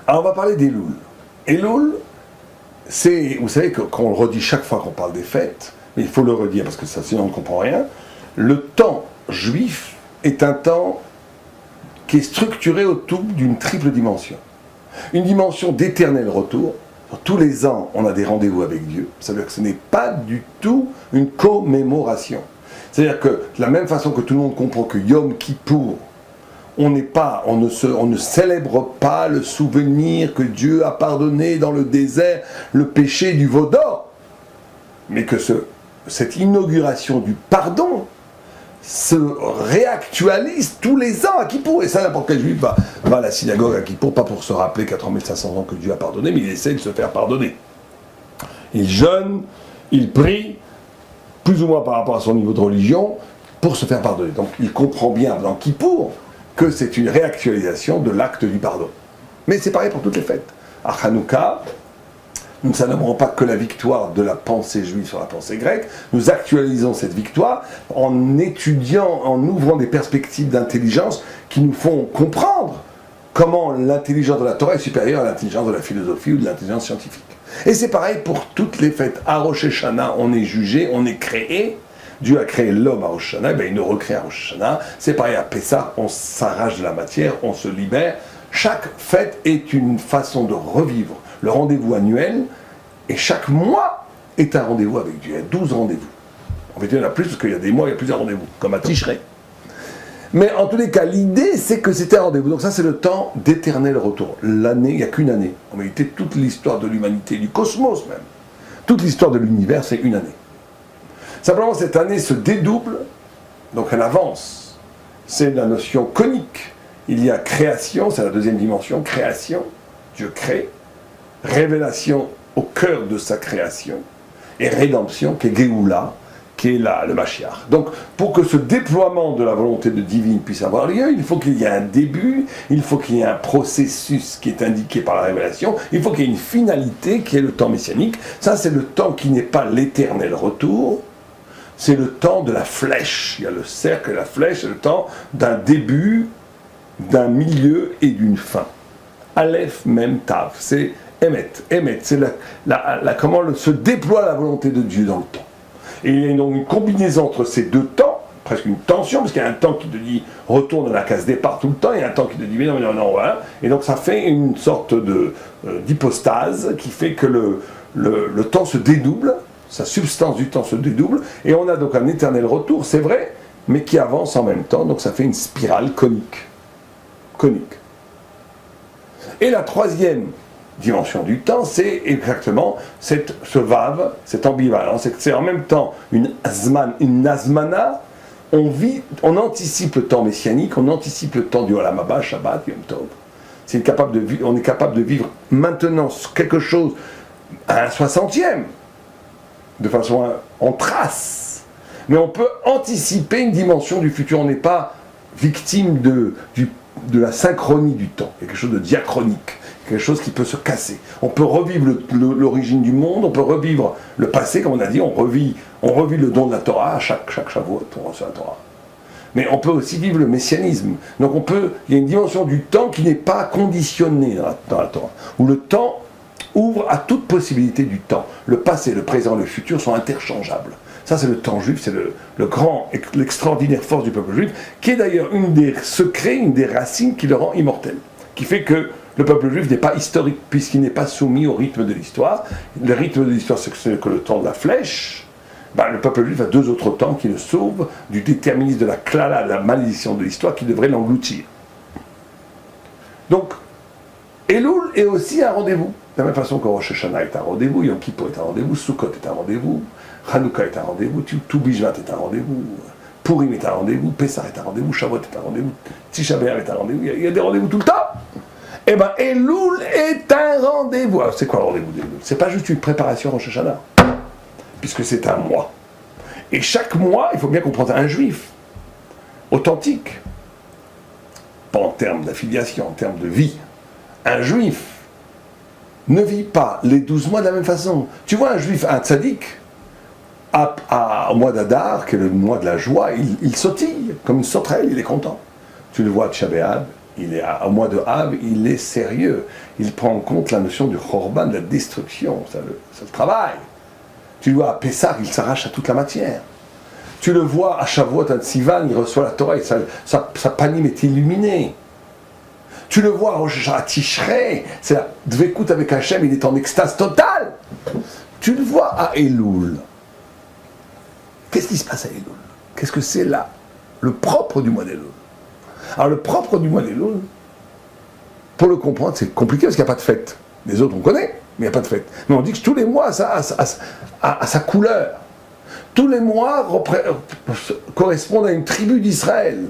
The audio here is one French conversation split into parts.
Alors on va parler d'Elul. Elul, c'est, vous savez qu'on le redit chaque fois qu'on parle des fêtes, mais il faut le redire parce que ça, sinon on ne comprend rien. Le temps juif est un temps qui est structuré autour d'une triple dimension. Une dimension d'éternel retour. Tous les ans, on a des rendez-vous avec Dieu. Ça veut dire que ce n'est pas du tout une commémoration. C'est-à-dire que, de la même façon que tout le monde comprend que Yom Kippour, on ne célèbre pas le souvenir que Dieu a pardonné dans le désert le péché du veau d'or, mais que cette inauguration du pardon se réactualise tous les ans à Kippour. Et ça, n'importe quel juif va à la synagogue à Kippour, pas pour se rappeler qu'à 3500 ans que Dieu a pardonné, mais il essaie de se faire pardonner. Il jeûne, il prie, plus ou moins par rapport à son niveau de religion, pour se faire pardonner. Donc il comprend bien dans Kippour que c'est une réactualisation de l'acte du pardon. Mais c'est pareil pour toutes les fêtes. À Hanouka, nous ne célébrons pas que la victoire de la pensée juive sur la pensée grecque, nous actualisons cette victoire en étudiant, en ouvrant des perspectives d'intelligence qui nous font comprendre comment l'intelligence de la Torah est supérieure à l'intelligence de la philosophie ou de l'intelligence scientifique. Et c'est pareil pour toutes les fêtes. À Rosh Hashanah, on est jugé, on est créé. Dieu a créé l'homme à Rosh Hashanah, il nous recrée à Rosh Hashanah. C'est pareil à Pessah, on s'arrache de la matière, on se libère. Chaque fête est une façon de revivre le rendez-vous annuel, et chaque mois est un rendez-vous avec Dieu. Il y a 12 rendez-vous. En fait, il y en a plus, parce qu'il y a des mois, il y a plusieurs rendez-vous, comme à Tishrei. Mais en tous les cas, l'idée, c'est que c'était un rendez-vous. Donc ça, c'est le temps d'éternel retour. L'année, il n'y a qu'une année. En réalité, toute l'histoire de l'humanité, du cosmos même, toute l'histoire de l'univers, c'est une année. Simplement, cette année se dédouble, donc elle avance. C'est la notion conique. Il y a création, c'est la deuxième dimension, création, Dieu crée, révélation au cœur de sa création, et rédemption, qui est Géoula, qui est le Mashiach. Donc, pour que ce déploiement de la volonté de divine puisse avoir lieu, il faut qu'il y ait un début, il faut qu'il y ait un processus qui est indiqué par la révélation, il faut qu'il y ait une finalité qui est le temps messianique. Ça, c'est le temps qui n'est pas l'éternel retour, c'est le temps de la flèche. Il y a le cercle et la flèche, c'est le temps d'un début, d'un milieu et d'une fin. Aleph, Mem, Tav, c'est Emet, c'est comment se déploie la volonté de Dieu dans le temps. Et il y a donc une combinaison entre ces deux temps, presque une tension, parce qu'il y a un temps qui te dit retourne à la case départ tout le temps, il y a un temps qui te dit mais non, voilà. Et donc ça fait une sorte d'hypostase qui fait que le temps se dédouble, sa substance du temps se dédouble, et on a donc un éternel retour, c'est vrai, mais qui avance en même temps, donc ça fait une spirale conique. Et la troisième dimension du temps, c'est exactement ce vav, cette ambivalence, c'est en même temps une nazmana, on anticipe le temps messianique, on anticipe le temps du Olam Haba, Shabbat, Yom Tov. On est capable de vivre maintenant quelque chose à un 60e, de façon en trace. Mais on peut anticiper une dimension du futur, on n'est pas victime de la synchronie du temps, quelque chose de diachronique, quelque chose qui peut se casser. On peut revivre l'origine du monde, on peut revivre le passé, comme on a dit, on revit le don de la Torah, à chaque Shavuot, on reçoit la Torah. Mais on peut aussi vivre le messianisme. Donc il y a une dimension du temps qui n'est pas conditionnée dans la Torah, où le temps ouvre à toute possibilité du temps. Le passé, le présent, le futur sont interchangeables. Ça, c'est le temps juif, c'est l'extraordinaire force du peuple juif, qui est d'ailleurs une des secrets, une des racines qui le rend immortel, qui fait que le peuple juif n'est pas historique, puisqu'il n'est pas soumis au rythme de l'histoire. Le rythme de l'histoire, c'est que le temps de la flèche. Le peuple juif a deux autres temps qui le sauvent du déterminisme, de la klala, de la malédiction de l'histoire qui devrait l'engloutir. Donc, Elul est aussi un rendez-vous. De la même façon que Rosh Hashanah est un rendez-vous, Yom Kippour est un rendez-vous, Sukkot est un rendez-vous, Hanouka est un rendez-vous, Tou Bishvat est un rendez-vous, Purim est un rendez-vous, Pessah est un rendez-vous, Shavuot est un rendez-vous, Tisha B'Av est un rendez-vous, il y a des rendez-vous tout le temps. Eh bien, Elul est un rendez-vous. Alors, c'est quoi le rendez-vous d'Elul ? C'est pas juste une préparation Rosh Hashanah, puisque c'est un mois. Et chaque mois, il faut bien comprendre, un juif authentique, pas en termes d'affiliation, en termes de vie, un juif ne vit pas les 12 mois de la même façon. Tu vois, un juif, un tzaddik, au mois d'Adar, qui est le mois de la joie, il sautille comme une sauterelle, il est content. Tu le vois à Tisha B'Av, il est au mois de Av, il est sérieux. Il prend en compte la notion du Khorban, de la destruction, ça le travaille. Tu le vois à Pessah, il s'arrache à toute la matière. Tu le vois à Shavuot, à Sivan, il reçoit la Torah, et sa panim est illuminée. Tu le vois à Tishrei, c'est la Dvekout avec Hachem, il est en extase totale. Tu le vois à Elul. Qu'est-ce qui se passe à Elul? Qu'est-ce que c'est là? Le propre du mois d'Elul. Alors le propre du mois d'Elul, pour le comprendre, c'est compliqué parce qu'il n'y a pas de fête. Les autres on connaît, mais il n'y a pas de fête. Mais on dit que tous les mois, ça a sa couleur. Tous les mois correspondent à une tribu d'Israël.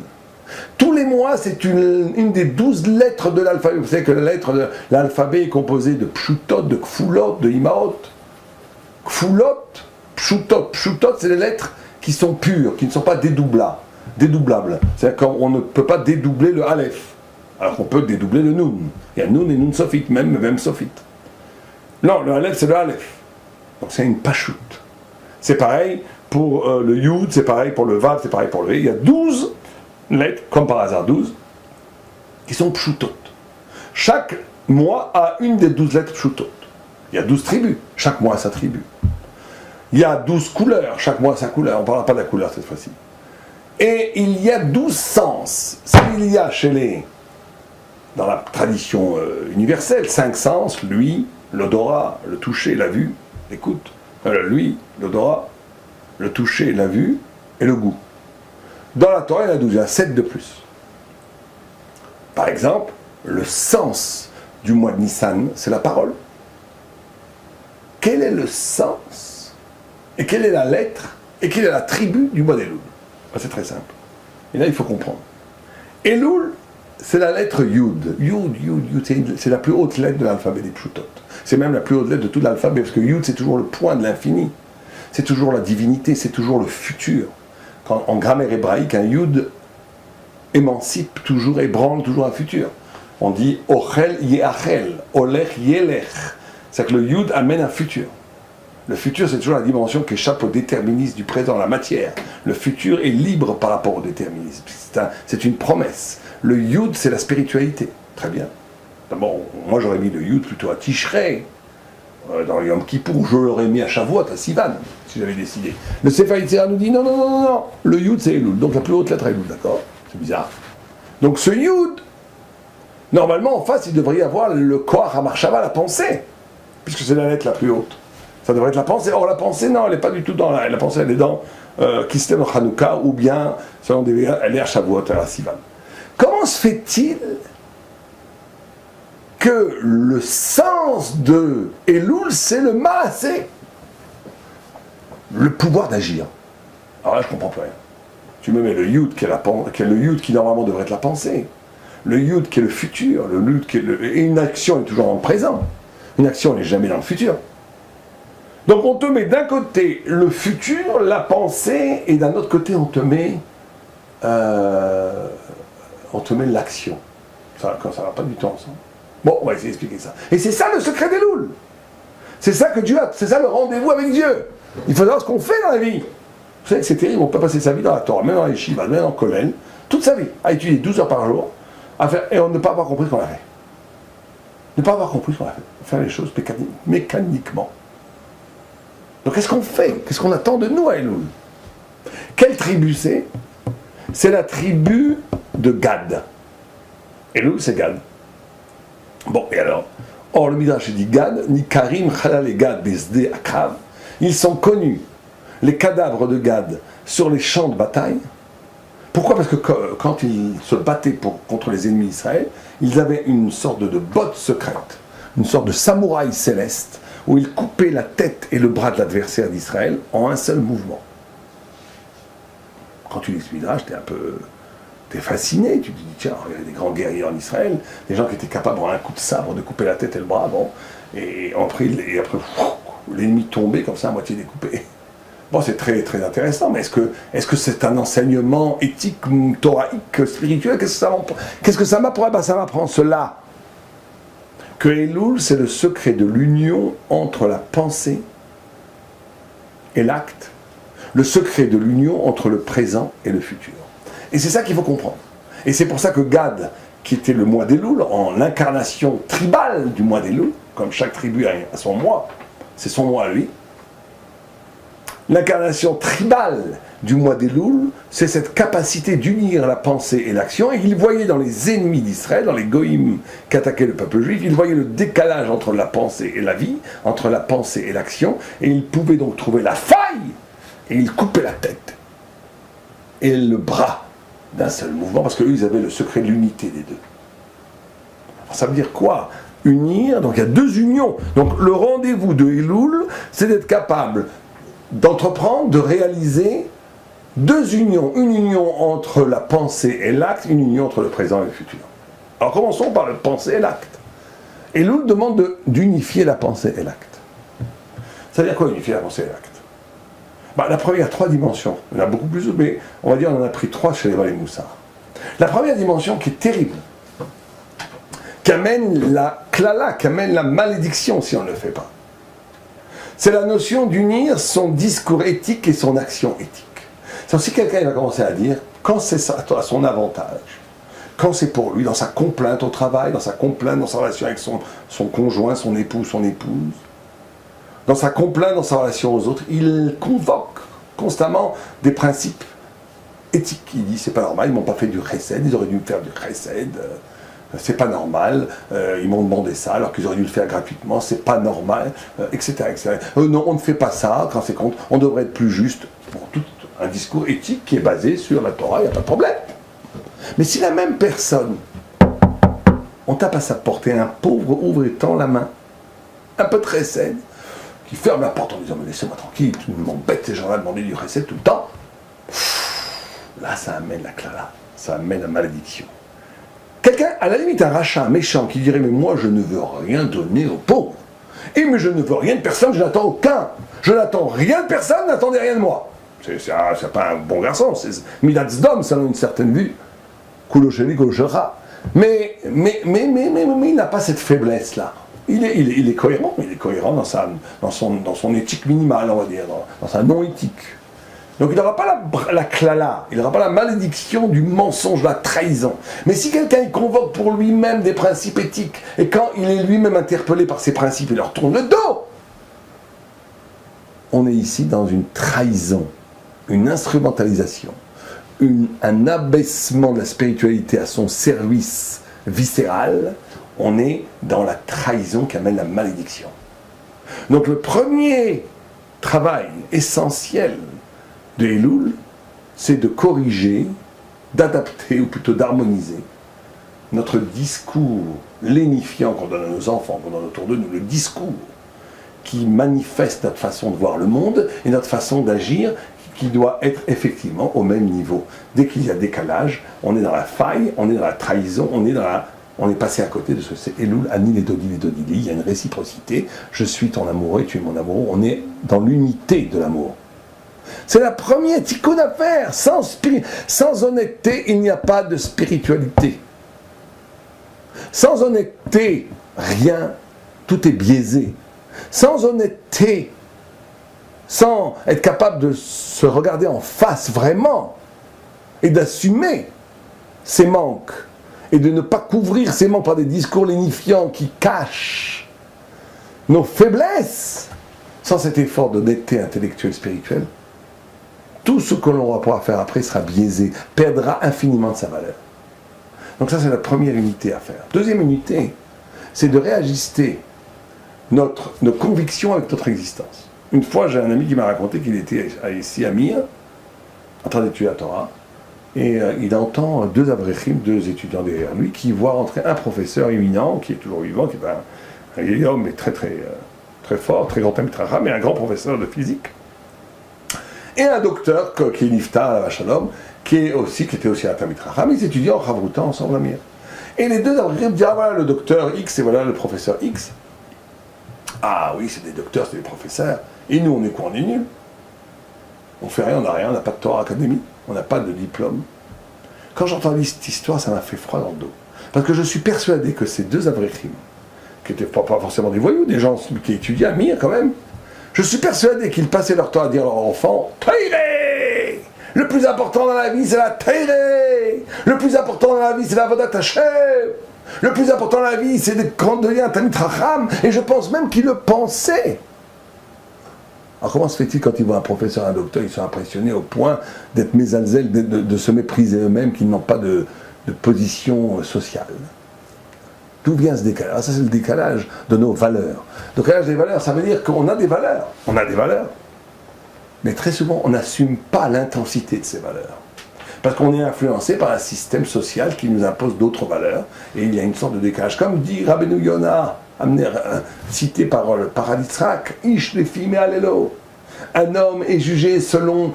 Tous les mois, c'est une des 12 lettres de l'alphabet. Vous savez que la lettre de l'alphabet est composée de pshutot, de kfulot, de imaot. Kfulot, pshutot. Pshutot, c'est les lettres qui sont pures, qui ne sont pas dédoublables. C'est-à-dire qu'on ne peut pas dédoubler le aleph, alors qu'on peut dédoubler le nun. Il y a nun et nun sophite, même sophite. Non, le aleph, c'est le aleph. Donc c'est une pachout. C'est pareil pour le yud, c'est pareil pour le vav, c'est pareil pour le he. Il y a 12 lettres, comme par hasard 12, qui sont pshutot. Chaque mois a une des 12 lettres pshutot. Il y a 12 tribus, chaque mois a sa tribu. Il y a 12 couleurs, chaque mois a sa couleur. On ne parlera pas de la couleur cette fois-ci. Et il y a 12 sens. S'il y a dans la tradition universelle, 5 sens, l'ouïe, l'odorat, le toucher, la vue, l'écoute, l'ouïe, l'odorat, le toucher, la vue et le goût. Dans la Torah, il y en a 12, il y en a 7 de plus. Par exemple, le sens du mois de Nissan, c'est la parole. Quel est le sens et quelle est la lettre et quelle est la tribu du mois d'Elul? C'est très simple. Et là, il faut comprendre. Elul, c'est la lettre Yud. Yud, c'est la plus haute lettre de l'alphabet des Pshutot. C'est même la plus haute lettre de tout l'alphabet, parce que Yud, c'est toujours le point de l'infini. C'est toujours la divinité, c'est toujours le futur. En grammaire hébraïque, un Yud émancipe toujours, ébranle toujours un futur. On dit Ochel Yeachel, Olech Yelech. C'est-à-dire que le Yud amène un futur. Le futur, c'est toujours la dimension qui échappe au déterminisme du présent, la matière. Le futur est libre par rapport au déterminisme. C'est une promesse. Le Yud, c'est la spiritualité. Très bien. D'abord, moi j'aurais mis le Yud plutôt à Tishrei. Dans le Yom Kippour, je l'aurais mis à Shavuot, à Sivan, si j'avais décidé. Le Sefer Yetzirah nous dit non. Le Yud, c'est Elul. Donc la plus haute lettre est Elul, d'accord? C'est bizarre. Donc ce Yud, normalement en face, il devrait y avoir le Koach HaMachshava, la pensée, puisque c'est la lettre la plus haute. Ça devrait être la pensée. Or, la pensée, non, elle n'est pas du tout dans la pensée, elle est dans Kislev Chanukah, ou bien, selon des elle est à Shavuot, à Sivan. Comment se fait-il que le sens de Elul, c'est le Maasé, le pouvoir d'agir? Alors là, je ne comprends plus rien. Tu me mets le Yud, qui est le Yud qui normalement devrait être la pensée, le Yud qui est le futur, le Yud qui est et une action est toujours dans le présent. Une action n'est jamais dans le futur. Donc on te met d'un côté le futur, la pensée, et d'un autre côté on te met l'action. Ça va pas du tout ensemble. Bon, on va essayer d'expliquer ça. Et c'est ça le secret d'Elul. C'est ça que Dieu a, c'est ça le rendez-vous avec Dieu. Il faut savoir ce qu'on fait dans la vie. Vous savez que c'est terrible, on peut passer sa vie dans la Torah, même dans les Yeshiva, même dans le Kollel, toute sa vie, à étudier 12 heures par jour, et on ne pas avoir compris ce qu'on a fait. Ne pas avoir compris ce qu'on a fait. Faire les choses mécaniquement. Donc qu'est-ce qu'on fait? Qu'est-ce qu'on attend de nous à Elul? Quelle tribu c'est? C'est la tribu de Gad. Elul, c'est Gad. Bon, et alors? Or, le Midrash dit Gad, ni Karim, Chalal et Gad, Besde, Akav. Ils sont connus, les cadavres de Gad, sur les champs de bataille. Pourquoi? Parce que quand ils se battaient contre les ennemis d'Israël, ils avaient une sorte de botte secrète, une sorte de samouraï céleste, où ils coupaient la tête et le bras de l'adversaire d'Israël en un seul mouvement. Quand tu lis ce Midrash, t'es fasciné, tu te dis, tiens, il y avait des grands guerriers en Israël, des gens qui étaient capables, en un coup de sabre, de couper la tête et le bras, bon, et après, l'ennemi tombait comme ça, à moitié découpé. Bon, c'est très, très intéressant, mais est-ce que c'est un enseignement éthique, thoraïque, spirituel? Qu'est-ce que ça m'apprend? Ben, ça m'apprend cela, que Elul, c'est le secret de l'union entre la pensée et l'acte, le secret de l'union entre le présent et le futur. Et c'est ça qu'il faut comprendre. Et c'est pour ça que Gad, qui était le mois d'Elul, en l'incarnation tribale du mois d'Elul, comme chaque tribu a son mois, c'est son mois à lui. L'incarnation tribale du mois d'Elul, c'est cette capacité d'unir la pensée et l'action, et il voyait dans les ennemis d'Israël, dans les goïms qui attaquaient le peuple juif, il voyait le décalage entre la pensée et la vie, entre la pensée et l'action, et il pouvait donc trouver la faille, et il coupait la tête et le bras d'un seul mouvement, parce qu'eux, ils avaient le secret de l'unité des deux. Alors, ça veut dire quoi? Unir, donc il y a deux unions. Donc le rendez-vous de Elul, c'est d'être capable d'entreprendre, de réaliser deux unions. Une union entre la pensée et l'acte, une union entre le présent et le futur. Alors commençons par la pensée et l'acte. Elul demande d'unifier la pensée et l'acte. Ça veut dire quoi, unifier la pensée et l'acte? La première, trois dimensions. Il y en a beaucoup plus, mais on va dire on en a pris trois chez les Valais Moussard. La première dimension qui est terrible, qui amène la klala, qui amène la malédiction si on ne le fait pas, c'est la notion d'unir son discours éthique et son action éthique. C'est aussi quelqu'un va commencer à dire, quand c'est à son avantage, quand c'est pour lui, dans sa complainte au travail, dans sa complainte dans sa relation avec son conjoint, son époux, son épouse, dans sa complainte, dans sa relation aux autres, il convoque constamment des principes éthiques. Il dit, c'est pas normal, ils m'ont pas fait du chesed, ils auraient dû me faire du chesed, c'est pas normal, ils m'ont demandé ça alors qu'ils auraient dû le faire gratuitement, c'est pas normal, etc. etc. Non, on ne fait pas ça, quand c'est compte, on devrait être plus juste. Pour tout un discours éthique qui est basé sur la Torah, il n'y a pas de problème. Mais si la même personne, on tape à sa porte et un pauvre ouvre et tend la main, un peu de chesed, qui ferme la porte en disant mais laissez-moi tranquille, tu m'embêtes ces gens-là de demander du recette tout le temps. Là, ça amène la klala, ça amène la malédiction. Quelqu'un, à la limite un rachat, un méchant, qui dirait mais moi je ne veux rien donner aux pauvres. Et mais je ne veux rien de personne, je n'attends aucun. Je n'attends rien de personne, n'attendez rien de moi. C'est pas un bon garçon, c'est Midat Zdom, ça a une certaine vue. Koulocheli, Koulochera. Mais il n'a pas cette faiblesse-là. Il est cohérent, il est cohérent dans son éthique minimale, on va dire, dans sa non-éthique. Donc il n'aura pas la klala, il n'aura pas la malédiction du mensonge, de la trahison. Mais si quelqu'un convoque pour lui-même des principes éthiques, et quand il est lui-même interpellé par ces principes, il leur tourne le dos, on est ici dans une trahison, une instrumentalisation, un abaissement de la spiritualité à son service viscéral. On est dans la trahison qui amène la malédiction. Donc le premier travail essentiel de Elul, c'est de corriger, d'adapter, ou plutôt d'harmoniser notre discours lénifiant qu'on donne à nos enfants, qu'on donne autour de nous, le discours qui manifeste notre façon de voir le monde et notre façon d'agir qui doit être effectivement au même niveau. Dès qu'il y a décalage, on est dans la faille, on est dans la trahison, on est passé à côté de ce que c'est Elul, Ani, les Dodi, il y a une réciprocité, je suis ton amoureux et tu es mon amoureux, on est dans l'unité de l'amour. C'est la première tikkun à faire. Sans honnêteté, il n'y a pas de spiritualité. Sans honnêteté, rien, tout est biaisé. Sans honnêteté, sans être capable de se regarder en face vraiment et d'assumer ses manques et de ne pas couvrir ses manques par des discours lénifiants qui cachent nos faiblesses, sans cet effort d'honnêteté intellectuelle spirituelle, tout ce que l'on va pouvoir faire après sera biaisé, perdra infiniment de sa valeur. Donc ça, c'est la première unité à faire. Deuxième unité, c'est de réajuster nos convictions avec notre existence. Une fois, j'ai un ami qui m'a raconté qu'il était ici à Mir, en train d'étudier la Torah, et il entend deux avrechim, deux étudiants derrière lui, qui voient entrer un professeur éminent, qui est toujours vivant, qui est un vieil homme, mais très fort, très grand amitracha, mais un grand professeur de physique. Et un docteur qui est Nifta à la Vachalom, qui était aussi à Tamitracha, mais ils étudiaient en Chavruta ensemble à Mir. Et les deux avrechim disent, ah voilà le docteur X et voilà le professeur X. Ah oui, c'est des docteurs, c'est des professeurs. Et nous, on est quoi? On est nuls. On fait rien, on n'a rien, on n'a pas de Torah Academy, on n'a pas de diplôme. Quand j'ai entendu cette histoire, ça m'a fait froid dans le dos. Parce que je suis persuadé que ces deux avrechim, qui n'étaient pas forcément des voyous, des gens qui étudiaient à Mir quand même, je suis persuadé qu'ils passaient leur temps à dire à leurs enfants, Taïré, Le plus important dans la vie, c'est la Teiré. Le plus important dans la vie, c'est la Vodat Hashem. Le plus important dans la vie, c'est de devenir un Talmid Chacham. Et je pense même qu'il le pensait. Alors comment se fait-il quand ils voient un professeur, un docteur, ils sont impressionnés au point d'être mésalzel, de se mépriser eux-mêmes, qu'ils n'ont pas de position sociale? D'où vient ce décalage? Alors ça, c'est le décalage de nos valeurs. Le décalage des valeurs, ça veut dire qu'on a des valeurs. On a des valeurs. Mais très souvent, on n'assume pas l'intensité de ces valeurs. Parce qu'on est influencé par un système social qui nous impose d'autres valeurs. Et il y a une sorte de décalage. Comme dit Rabbeinu Yonah, cité par Yitzhak, Ish lefi me'alelo. Un homme est jugé selon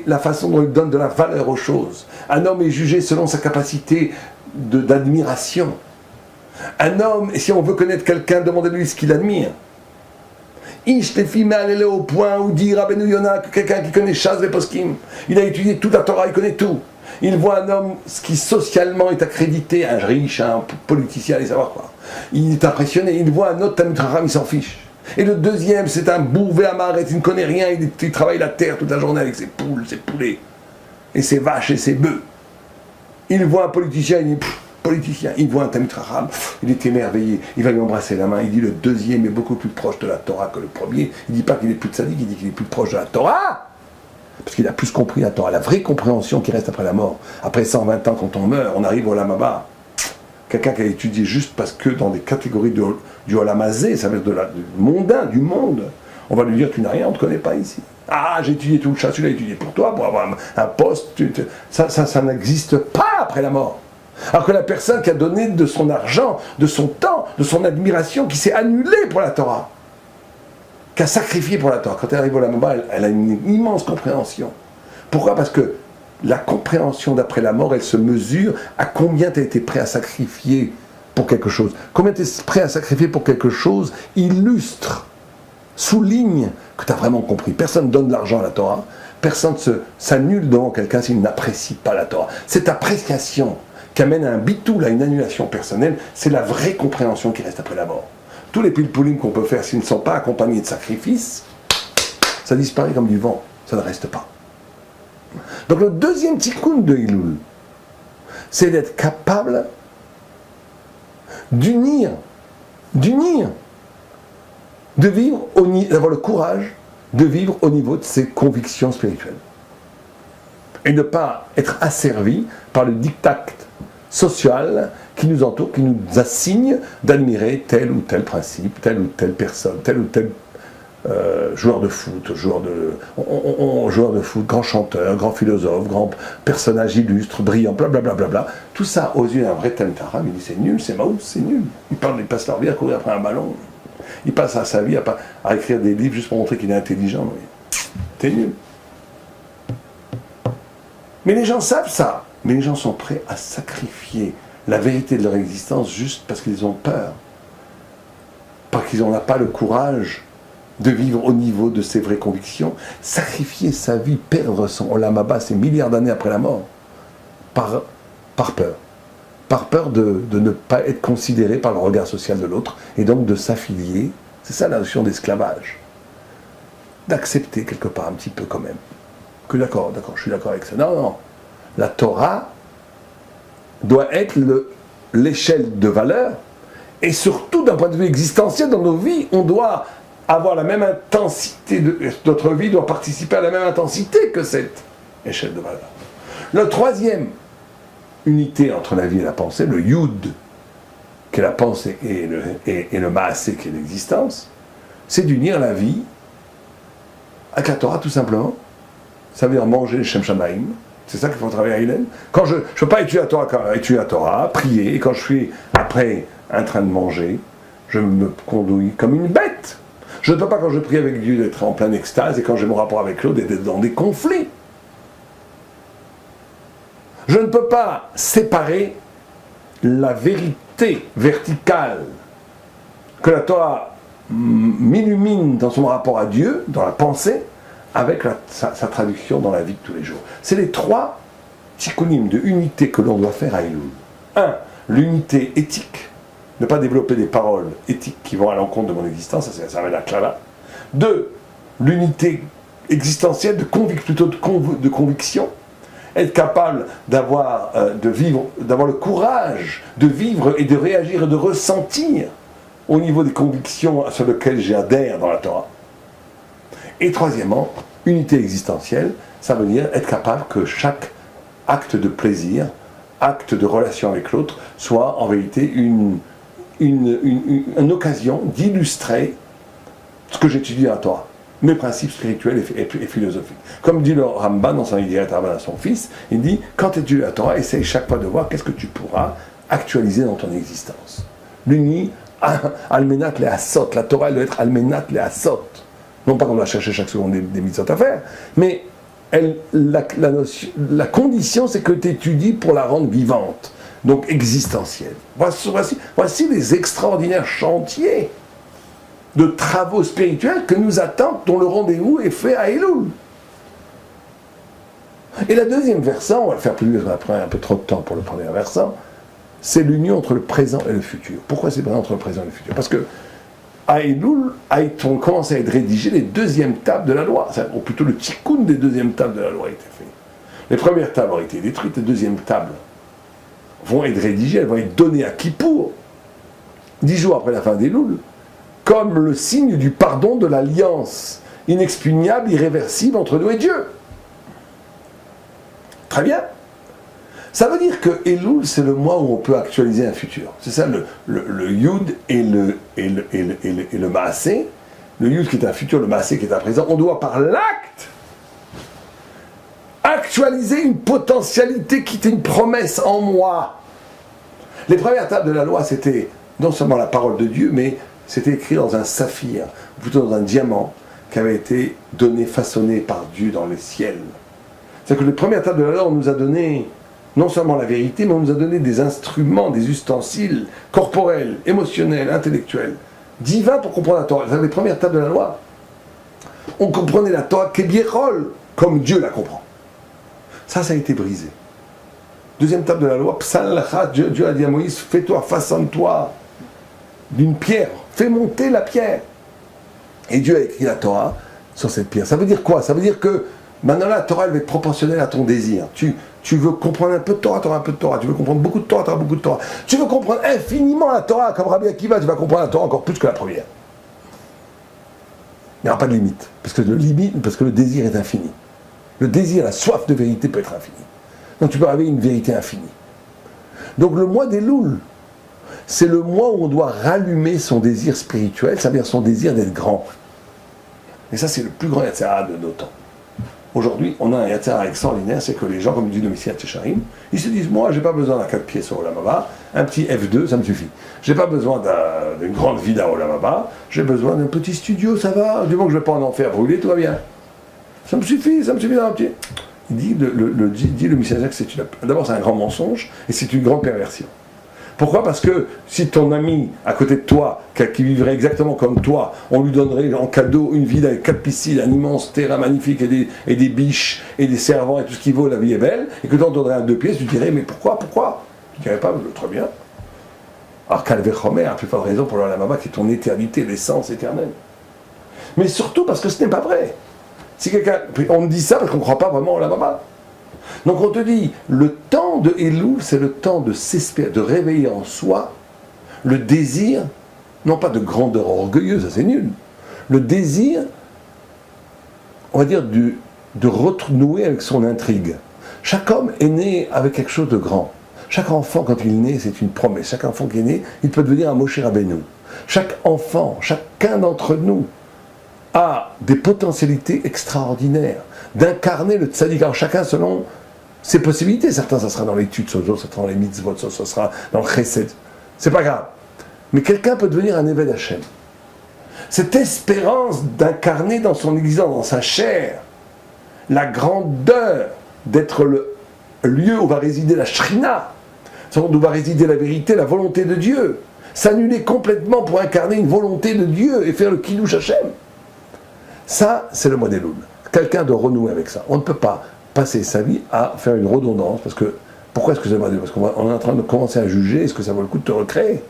la façon dont il donne de la valeur aux choses. Un homme est jugé selon sa capacité d'admiration. Un homme, et si on veut connaître quelqu'un, demandez-lui ce qu'il admire. Ish lefi me'alelo, au point où dit Rabbeinu Yonah que quelqu'un qui connaît Shas ve'poskim, il a étudié toute la Torah, il connaît tout. Il voit un homme qui socialement est accrédité, un riche, un politicien, allez savoir quoi. Il est impressionné, il voit un autre Talmid Chacham, il s'en fiche. Et le deuxième, c'est un bourvé amaret, il ne connaît rien, il travaille la terre toute la journée avec ses poules, ses poulets, et ses vaches et ses bœufs. Il voit un politicien, il dit politicien, il voit un Talmid Chacham, il est émerveillé, il va lui embrasser la main, il dit le deuxième est beaucoup plus proche de la Torah que le premier, il ne dit pas qu'il est plus tzaddik, il dit qu'il est plus proche de la Torah. Parce qu'il a plus compris la Torah, la vraie compréhension qui reste après la mort. Après 120 ans, quand on meurt, on arrive au Olam Haba. Quelqu'un qui a étudié juste parce que dans des catégories du Olam Hazé, ça veut dire du mondain, du monde, on va lui dire tu n'as rien, on ne te connaît pas ici. Ah, j'ai étudié tout le chat, celui-là a étudié pour toi, pour avoir un poste. Ça n'existe pas après la mort. Alors que la personne qui a donné de son argent, de son temps, de son admiration, qui s'est annulée pour la Torah, qui a sacrifié pour la Torah. Quand elle arrive au Olam Haba, elle a une immense compréhension. Pourquoi? Parce que la compréhension d'après la mort, elle se mesure à combien tu as été prêt à sacrifier pour quelque chose. Combien tu es prêt à sacrifier pour quelque chose illustre, souligne que tu as vraiment compris. Personne ne donne de l'argent à la Torah, personne s'annule devant quelqu'un s'il n'apprécie pas la Torah. Cette appréciation qui amène à un bitoul, à une annulation personnelle, c'est la vraie compréhension qui reste après la mort. Tous les pilpoulim qu'on peut faire, s'ils ne sont pas accompagnés de sacrifices, ça disparaît comme du vent, ça ne reste pas. Donc le deuxième tikkun de Elul, c'est d'être capable d'unir, de vivre, d'avoir le courage de vivre au niveau de ses convictions spirituelles. Et ne pas être asservi par le diktat social qui nous entoure, qui nous assigne d'admirer tel ou tel principe, telle ou telle personne, tel ou tel joueur de foot, joueur de foot, grand chanteur, grand philosophe, grand personnage illustre, brillant, blablabla. Tout ça, aux yeux d'un vrai Talmid Chacham, il dit c'est nul, c'est maouz, c'est nul. Ils passent leur vie à courir après un ballon. Ils passent à sa vie à écrire des livres juste pour montrer qu'il est intelligent. T'es nul. Mais les gens savent ça. Mais les gens sont prêts à sacrifier la vérité de leur existence juste parce qu'ils ont peur. Parce qu'ils n'ont pas le courage de vivre au niveau de ses vraies convictions. Sacrifier sa vie, perdre son Olam Haba, ces milliards d'années après la mort, par peur. Par peur de ne pas être considéré par le regard social de l'autre, et donc de s'affilier. C'est ça la notion d'esclavage. D'accepter quelque part un petit peu quand même. Que d'accord, je suis d'accord avec ça. Non. La Torah doit être l'échelle de valeur, et surtout d'un point de vue existentiel dans nos vies, on doit avoir la même intensité, notre vie doit participer à la même intensité que cette échelle de valeur. La troisième unité entre la vie et la pensée, le Yud, qui est la pensée, et le Maasé, qui est l'existence, c'est d'unir la vie avec la Torah tout simplement. Ça veut dire manger les Shem Shamaim. C'est ça qu'il faut travailler à Hillel. Quand je ne peux pas étudier la Torah, prier, et quand je suis après en train de manger, je me conduis comme une bête. Je ne peux pas, quand je prie avec Dieu, d'être en pleine extase, et quand j'ai mon rapport avec l'autre, d'être dans des conflits. Je ne peux pas séparer la vérité verticale que la Torah m'illumine dans son rapport à Dieu, dans la pensée, avec sa traduction dans la vie de tous les jours. C'est les trois tikkunim de unité que l'on doit faire à Elul. 1. L'unité éthique, ne pas développer des paroles éthiques qui vont à l'encontre de mon existence, ça va la klala. 2. L'unité existentielle, plutôt de conviction, être capable d'avoir le courage de vivre et de réagir et de ressentir au niveau des convictions sur lesquelles j'adhère dans la Torah. Et troisièmement, unité existentielle, ça veut dire être capable que chaque acte de plaisir, acte de relation avec l'autre, soit en vérité une occasion d'illustrer ce que j'étudie dans la Torah, mes principes spirituels et philosophiques. Comme dit le Rambam dans son Idirat Rabban à son fils, il dit, quand tu étudies la Torah, essaye chaque fois de voir qu'est-ce que tu pourras actualiser dans ton existence. L'uni, almenat le asot, la Torah elle doit être almenat le asot. Non pas qu'on doit chercher chaque seconde des mitzvot à faire, mais la condition c'est que tu étudies pour la rendre vivante, donc existentielle. Voici les extraordinaires chantiers de travaux spirituels que nous attendent, dont le rendez-vous est fait à Elul. Et la deuxième versant, on va le faire plus vite, après un peu trop de temps pour le premier versant, c'est l'union entre le présent et le futur. Pourquoi c'est présent entre le présent et le futur? Parce que à Elul, ont commencé à être rédigées les deuxièmes tables de la loi, ou plutôt le tikkun des deuxièmes tables de la loi a été fait. Les premières tables ont été détruites, les deuxièmes tables vont être rédigées, elles vont être données à Kippour, 10 jours après la fin d'Elul, comme le signe du pardon de l'alliance inexpugnable, irréversible entre nous et Dieu. Très bien. Ça veut dire que Elul, c'est le mois où on peut actualiser un futur. C'est ça le Yud et le Maasé. Le Yud qui est un futur, le Maasé qui est un présent. On doit par l'acte actualiser une potentialité qui était une promesse en moi. Les premières tables de la loi, c'était non seulement la parole de Dieu, mais c'était écrit dans un saphir, ou plutôt dans un diamant, qui avait été donné, façonné par Dieu dans les ciels. C'est-à-dire que les premières tables de la loi, on nous a donné non seulement la vérité, mais on nous a donné des instruments, des ustensiles corporels, émotionnels, intellectuels, divins pour comprendre la Torah. Les premières tables de la loi, on comprenait la Torah Kebiérol, comme Dieu la comprend. Ça a été brisé. Deuxième table de la loi, Psalcha, Dieu a dit à Moïse, fais-toi, façonne-toi d'une pierre, fais monter la pierre. Et Dieu a écrit la Torah sur cette pierre. Ça veut dire quoi? Ça veut dire que maintenant la Torah elle va être proportionnelle à ton désir. Tu veux comprendre un peu de Torah, tu auras un peu de Torah. Tu veux comprendre beaucoup de Torah, tu auras beaucoup de Torah. Tu veux comprendre infiniment la Torah, comme Rabbi Akiva, tu vas comprendre la Torah encore plus que la première. Il n'y aura pas de limite. Parce que le désir est infini. Le désir, la soif de vérité peut être infinie. Donc tu peux avoir une vérité infinie. Donc le mois d'Elul, c'est le mois où on doit rallumer son désir spirituel, c'est-à-dire son désir d'être grand. Et ça, c'est le plus grand Yetzirah de nos temps. Aujourd'hui, on a un Yetzirah extraordinaire, c'est que les gens, comme dit le Messiah Tchecharim, ils se disent, moi, j'ai pas besoin d'un 4 pieds sur Olam Haba, un petit F2, ça me suffit. J'ai pas besoin d'une grande vida Olam Haba, j'ai besoin d'un petit studio, ça va, du moment que je vais pas en enfer brûler, tout va bien. Ça me suffit dans un petit... Il dit, le Messiah, que d'abord c'est un grand mensonge, et c'est une grande perversion. Pourquoi? Parce que si ton ami à côté de toi, qui vivrait exactement comme toi, on lui donnerait en cadeau une ville avec 4 piscines, un immense terrain magnifique et des biches et des servants et tout ce qui vaut, la vie est belle, et que toi on te donnerait un 2 pièces, tu dirais mais pourquoi? Tu dirais pas, très bien. Alors Calvé Chomer a plus forte raison pour l'Olam Haba qui est ton éternité, l'essence éternelle. Mais surtout parce que ce n'est pas vrai. Si on dit ça parce qu'on ne croit pas vraiment au Olam Haba. Donc on te dit, le temps de Elul, c'est le temps de s'espérer, de réveiller en soi le désir, non pas de grandeur orgueilleuse, ça c'est nul, le désir, on va dire, de renouer avec son intrigue. Chaque homme est né avec quelque chose de grand. Chaque enfant, quand il est né, c'est une promesse. Chaque enfant qui est né, il peut devenir un Moshe Rabbeinu. Chaque enfant, chacun d'entre nous, a des potentialités extraordinaires d'incarner le tzaddik. Alors chacun selon ses possibilités. Certains, ça sera dans l'étude, d'autres, ça sera dans les mitzvot, ça sera dans le chesed. C'est pas grave. Mais quelqu'un peut devenir un Eved Hashem. Cette espérance d'incarner dans son existence, dans sa chair, la grandeur d'être le lieu où va résider la Shrina, où va résider la vérité, la volonté de Dieu. S'annuler complètement pour incarner une volonté de Dieu et faire le Kiddush Hashem. Ça, c'est le modèle Elul. Quelqu'un doit renouer avec ça. On ne peut pas passer sa vie à faire une redondance, parce que, pourquoi est-ce que ça va dire? Parce qu'on est en train de commencer à juger, est-ce que ça vaut le coup de te recréer?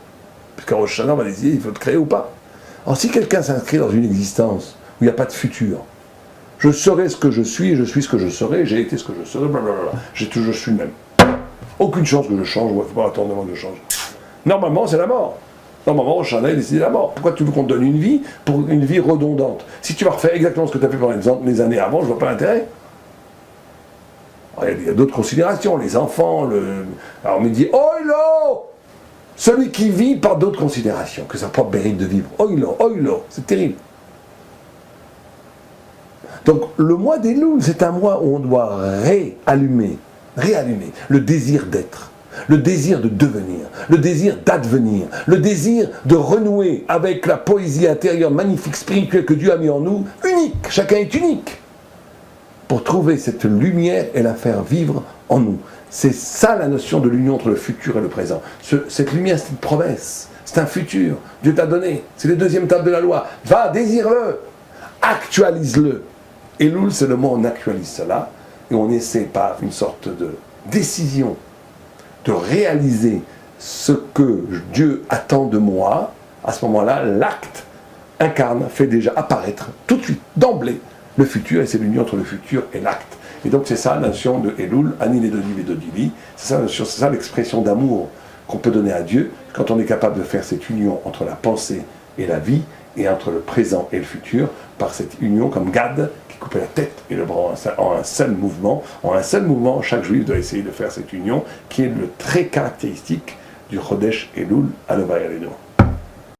Puisqu'en Rosh Hashanah, on va décider, il faut te créer ou pas. Alors si quelqu'un s'inscrit dans une existence où il n'y a pas de futur, Je serai ce que je suis ce que je serai, j'ai été ce que je serai, blablabla. Je suis le même. Aucune chance que je change, il ne faut pas attendre que je change. Normalement, c'est la mort. Normalement, Shana a décidé la mort. Pourquoi tu veux qu'on te donne une vie pour une vie redondante? Si tu vas refaire exactement ce que tu as fait pendant les années avant, je ne vois pas l'intérêt. Il y a d'autres considérations, les enfants, Alors on me dit, oilo! Celui qui vit par d'autres considérations, que sa propre mérite de vivre. Oilo, c'est terrible. Donc le mois d'Elul, c'est un mois où on doit réallumer le désir d'être, le désir de devenir, le désir d'advenir, le désir de renouer avec la poésie intérieure magnifique, spirituelle que Dieu a mis en nous, unique, chacun est unique, pour trouver cette lumière et la faire vivre en nous. C'est ça la notion de l'union entre le futur et le présent. Cette lumière, c'est une promesse, c'est un futur, Dieu t'a donné, c'est la deuxième table de la loi. Va, désire-le, actualise-le. Elul, c'est le mot où on actualise cela, et on essaie par une sorte de décision de réaliser ce que Dieu attend de moi. À ce moment-là, l'acte incarne, fait déjà apparaître tout de suite, d'emblée, le futur, et c'est l'union entre le futur et l'acte. Et donc c'est ça la notion de Elul, Anil et Dodili, c'est ça l'expression d'amour qu'on peut donner à Dieu, quand on est capable de faire cette union entre la pensée et la vie, et entre le présent et le futur, par cette union comme Gad, qui coupait la tête et le bras en un seul mouvement. En un seul mouvement, chaque juif doit essayer de faire cette union, qui est le trait caractéristique du Chodesh Elul à l'Ovaï Aleno.